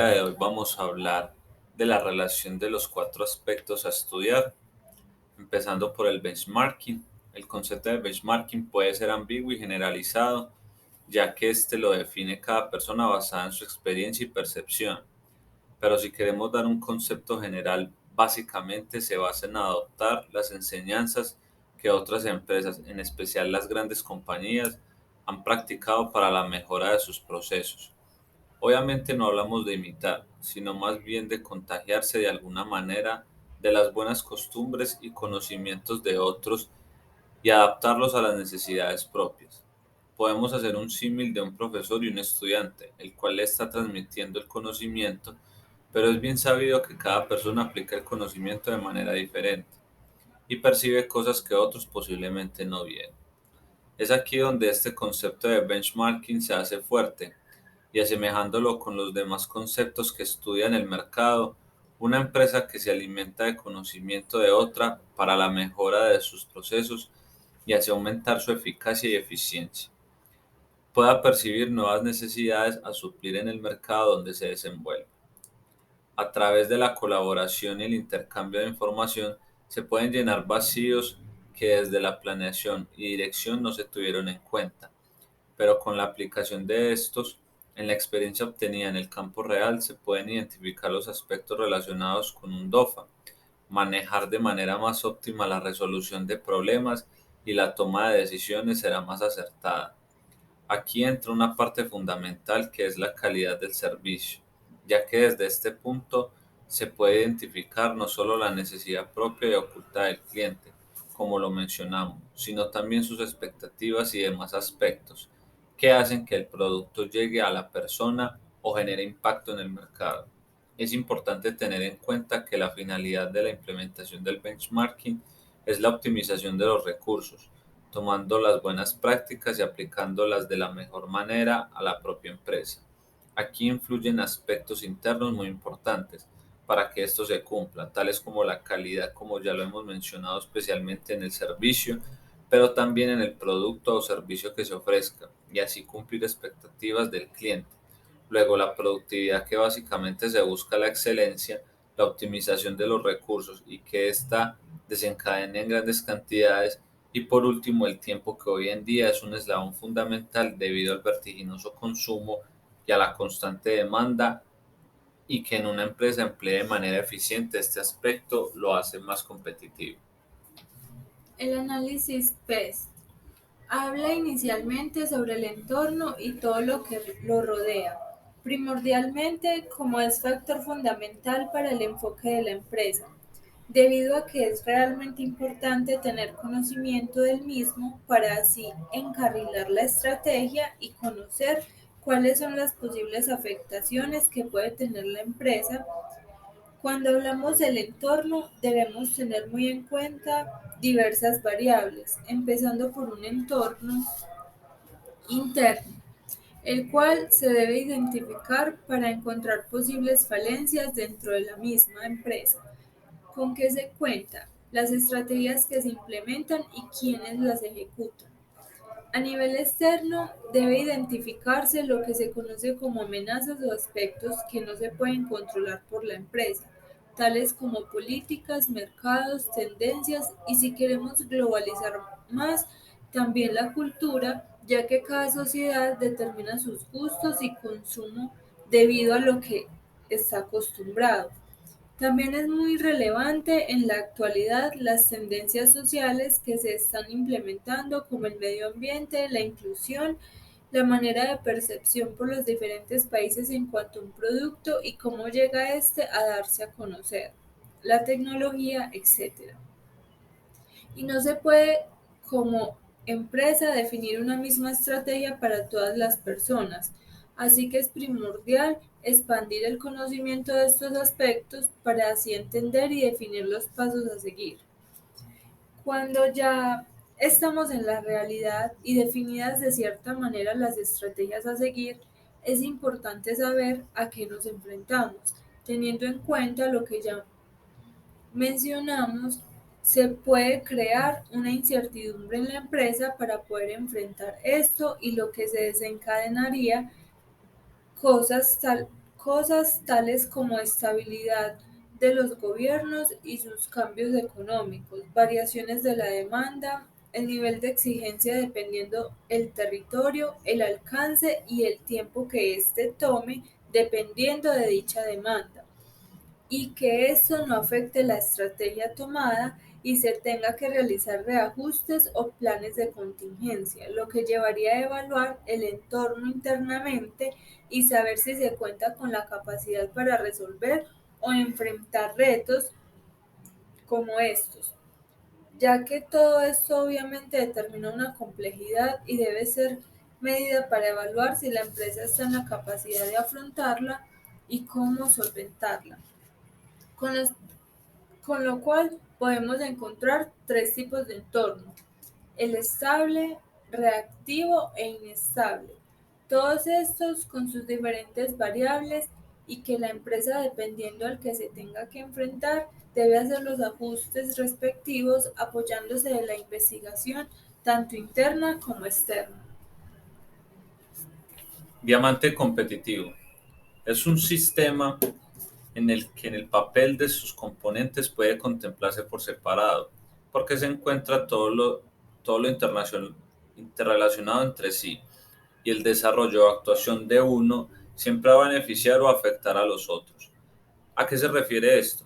De hoy vamos a hablar de la relación de los cuatro aspectos a estudiar, empezando por el benchmarking. El concepto de benchmarking puede ser ambiguo y generalizado, ya que este lo define cada persona basada en su experiencia y percepción. Pero si queremos dar un concepto general, básicamente se basa en adoptar las enseñanzas que otras empresas, en especial las grandes compañías, han practicado para la mejora de sus procesos. Obviamente no hablamos de imitar, sino más bien de contagiarse de alguna manera de las buenas costumbres y conocimientos de otros y adaptarlos a las necesidades propias. Podemos hacer un símil de un profesor y un estudiante, el cual le está transmitiendo el conocimiento, pero es bien sabido que cada persona aplica el conocimiento de manera diferente y percibe cosas que otros posiblemente no vieron. Es aquí donde este concepto de benchmarking se hace fuerte y asemejándolo con los demás conceptos que estudian el mercado, una empresa que se alimenta de conocimiento de otra para la mejora de sus procesos y así aumentar su eficacia y eficiencia, pueda percibir nuevas necesidades a suplir en el mercado donde se desenvuelve. A través de la colaboración y el intercambio de información se pueden llenar vacíos que desde la planeación y dirección no se tuvieron en cuenta, pero con la aplicación de estos, en la experiencia obtenida en el campo real se pueden identificar los aspectos relacionados con un DOFA, manejar de manera más óptima la resolución de problemas y la toma de decisiones será más acertada. Aquí entra una parte fundamental que es la calidad del servicio, ya que desde este punto se puede identificar no solo la necesidad propia y oculta del cliente, como lo mencionamos, sino también sus expectativas y demás aspectos que hacen que el producto llegue a la persona o genere impacto en el mercado. Es importante tener en cuenta que la finalidad de la implementación del benchmarking es la optimización de los recursos, tomando las buenas prácticas y aplicándolas de la mejor manera a la propia empresa. Aquí influyen aspectos internos muy importantes para que esto se cumpla, tales como la calidad, como ya lo hemos mencionado, especialmente en el servicio, pero también en el producto o servicio que se ofrezca, y así cumplir expectativas del cliente. Luego, la productividad, que básicamente se busca la excelencia, la optimización de los recursos y que ésta desencadene en grandes cantidades. Y por último, el tiempo, que hoy en día es un eslabón fundamental debido al vertiginoso consumo y a la constante demanda, y que en una empresa emplee de manera eficiente este aspecto lo hace más competitivo. El análisis PES habla inicialmente sobre el entorno y todo lo que lo rodea, primordialmente como es factor fundamental para el enfoque de la empresa, debido a que es realmente importante tener conocimiento del mismo para así encarrilar la estrategia y conocer cuáles son las posibles afectaciones que puede tener la empresa. Cuando hablamos del entorno, debemos tener muy en cuenta diversas variables, empezando por un entorno interno, el cual se debe identificar para encontrar posibles falencias dentro de la misma empresa. ¿Con qué se cuenta? Las estrategias que se implementan y quiénes las ejecutan. A nivel externo, debe identificarse lo que se conoce como amenazas o aspectos que no se pueden controlar por la empresa, tales como políticas, mercados, tendencias y, si queremos globalizar más, también la cultura, ya que cada sociedad determina sus gustos y consumo debido a lo que está acostumbrado. También es muy relevante en la actualidad las tendencias sociales que se están implementando, como el medio ambiente, la inclusión, la manera de percepción por los diferentes países en cuanto a un producto y cómo llega este a darse a conocer, la tecnología, etcétera. Y no se puede, como empresa, definir una misma estrategia para todas las personas. Así que es primordial expandir el conocimiento de estos aspectos para así entender y definir los pasos a seguir. Cuando ya estamos en la realidad y definidas de cierta manera las estrategias a seguir, es importante saber a qué nos enfrentamos, teniendo en cuenta lo que ya mencionamos. Se puede crear una incertidumbre en la empresa para poder enfrentar esto, y lo que se desencadenaría cosas tal cosas tales como estabilidad de los gobiernos y sus cambios económicos, variaciones de la demanda, el nivel de exigencia dependiendo el territorio, el alcance y el tiempo que éste tome dependiendo de dicha demanda, y que esto no afecte la estrategia tomada y se tenga que realizar reajustes o planes de contingencia, lo que llevaría a evaluar el entorno internamente y saber si se cuenta con la capacidad para resolver o enfrentar retos como estos, ya que todo esto obviamente determina una complejidad y debe ser medida para evaluar si la empresa está en la capacidad de afrontarla y cómo solventarla. Con los con lo cual podemos encontrar tres tipos de entorno: el estable, reactivo e inestable. Todos estos con sus diferentes variables y que la empresa, dependiendo al que se tenga que enfrentar, debe hacer los ajustes respectivos apoyándose de la investigación tanto interna como externa. Diamante competitivo. Es un sistema en el que el papel de sus componentes puede contemplarse por separado, porque se encuentra todo lo interrelacionado entre sí, y el desarrollo o actuación de uno siempre va a beneficiar o afectar a los otros. ¿A qué se refiere esto?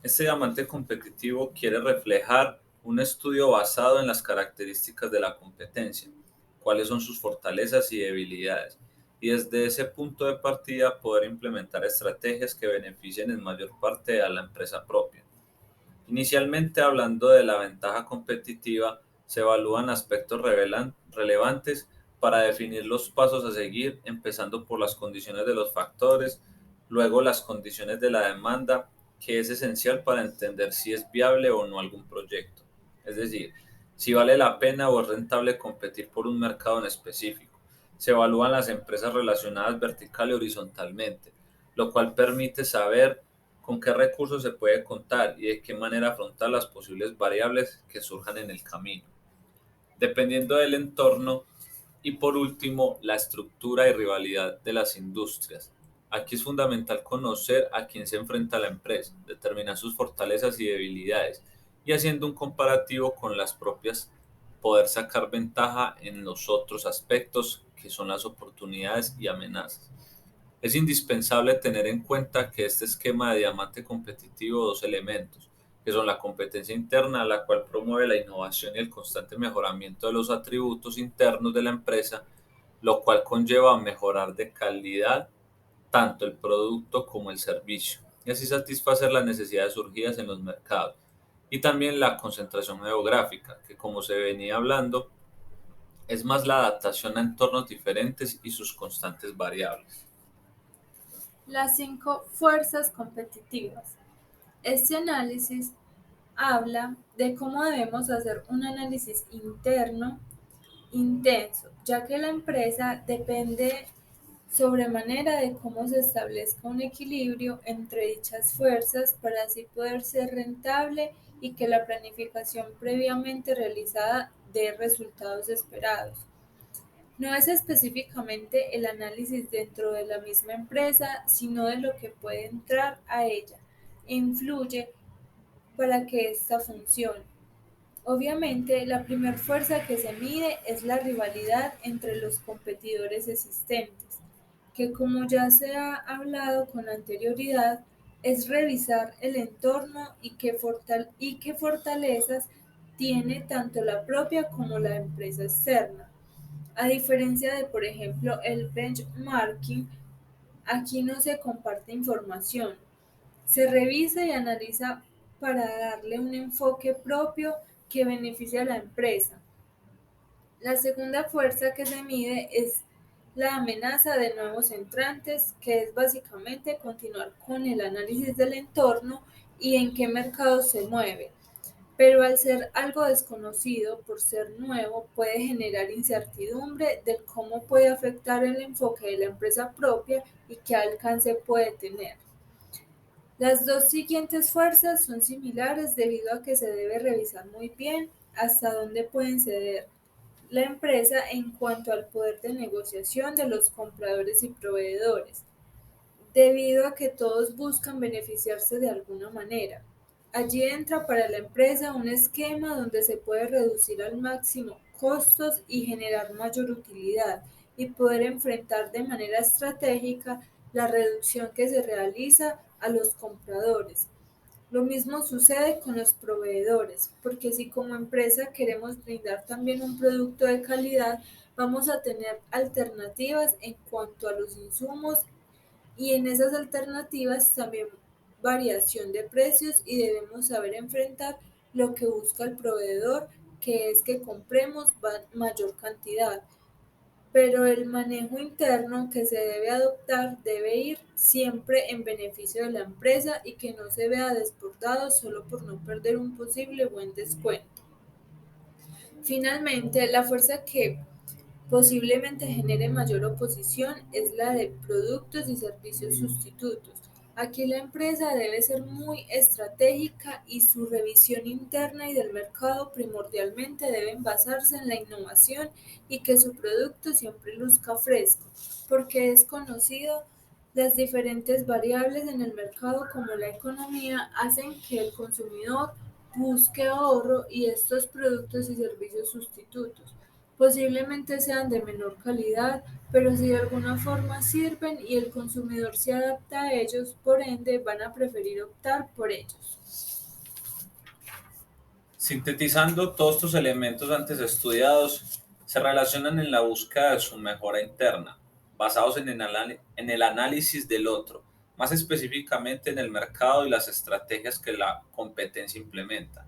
Este diamante competitivo quiere reflejar un estudio basado en las características de la competencia, cuáles son sus fortalezas y debilidades, y desde ese punto de partida poder implementar estrategias que beneficien en mayor parte a la empresa propia. Inicialmente, hablando de la ventaja competitiva, se evalúan aspectos relevantes para definir los pasos a seguir, empezando por las condiciones de los factores, luego las condiciones de la demanda, que es esencial para entender si es viable o no algún proyecto. Es decir, si vale la pena o es rentable competir por un mercado en específico. Se evalúan las empresas relacionadas vertical y horizontalmente, lo cual permite saber con qué recursos se puede contar y de qué manera afrontar las posibles variables que surjan en el camino, dependiendo del entorno. Y por último, la estructura y rivalidad de las industrias. Aquí es fundamental conocer a quién se enfrenta la empresa, determinar sus fortalezas y debilidades, y haciendo un comparativo con las propias, poder sacar ventaja en los otros aspectos que son las oportunidades y amenazas. Es indispensable tener en cuenta que este esquema de diamante competitivo dos elementos, que son la competencia interna, la cual promueve la innovación y el constante mejoramiento de los atributos internos de la empresa, lo cual conlleva a mejorar de calidad tanto el producto como el servicio, y así satisfacer las necesidades surgidas en los mercados. Y también la concentración geográfica, que como se venía hablando, es más la adaptación a entornos diferentes y sus constantes variables. Las cinco fuerzas competitivas. Este análisis habla de cómo debemos hacer un análisis interno intenso, ya que la empresa depende sobremanera de cómo se establezca un equilibrio entre dichas fuerzas para así poder ser rentable y que la planificación previamente realizada dé resultados esperados. No es específicamente el análisis dentro de la misma empresa, sino de lo que puede entrar a ella e influye para que ésta funcione. Obviamente, la primera fuerza que se mide es la rivalidad entre los competidores existentes, que como ya se ha hablado con anterioridad, es revisar el entorno y qué fortalezas tiene tanto la propia como la empresa externa. A diferencia de, por ejemplo, el benchmarking, aquí no se comparte información, se revisa y analiza para darle un enfoque propio que beneficie a la empresa. La segunda fuerza que se mide es la amenaza de nuevos entrantes, que es básicamente continuar con el análisis del entorno y en qué mercado se mueve. Pero al ser algo desconocido, por ser nuevo, puede generar incertidumbre de cómo puede afectar el enfoque de la empresa propia y qué alcance puede tener. Las dos siguientes fuerzas son similares debido a que se debe revisar muy bien hasta dónde pueden ceder la empresa en cuanto al poder de negociación de los compradores y proveedores. debido a que todos buscan beneficiarse de alguna manera. Allí entra para la empresa un esquema donde se puede reducir al máximo costos y generar mayor utilidad y poder enfrentar de manera estratégica la reducción que se realiza a los compradores. Lo mismo sucede con los proveedores, porque si como empresa queremos brindar también un producto de calidad, vamos a tener alternativas en cuanto a los insumos y en esas alternativas también variación de precios y debemos saber enfrentar lo que busca el proveedor, que es que compremos mayor cantidad. Pero el manejo interno que se debe adoptar debe ir siempre en beneficio de la empresa y que no se vea desbordado solo por no perder un posible buen descuento. Finalmente, la fuerza que posiblemente genere mayor oposición es la de productos y servicios sustitutos. Aquí la empresa debe ser muy estratégica y su revisión interna y del mercado primordialmente deben basarse en la innovación y que su producto siempre luzca fresco, porque es conocido las diferentes variables en el mercado como la economía hacen que el consumidor busque ahorro y estos productos y servicios sustitutos posiblemente sean de menor calidad, pero si de alguna forma sirven y el consumidor se adapta a ellos, por ende van a preferir optar por ellos. Sintetizando, todos estos elementos antes estudiados se relacionan en la búsqueda de su mejora interna, basados en el análisis del otro, más específicamente en el mercado y las estrategias que la competencia implementa.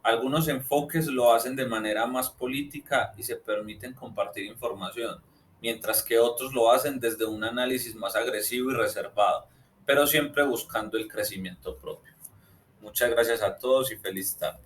Algunos enfoques lo hacen de manera más política y se permiten compartir información, mientras que otros lo hacen desde un análisis más agresivo y reservado, pero siempre buscando el crecimiento propio. Muchas gracias a todos y feliz tarde.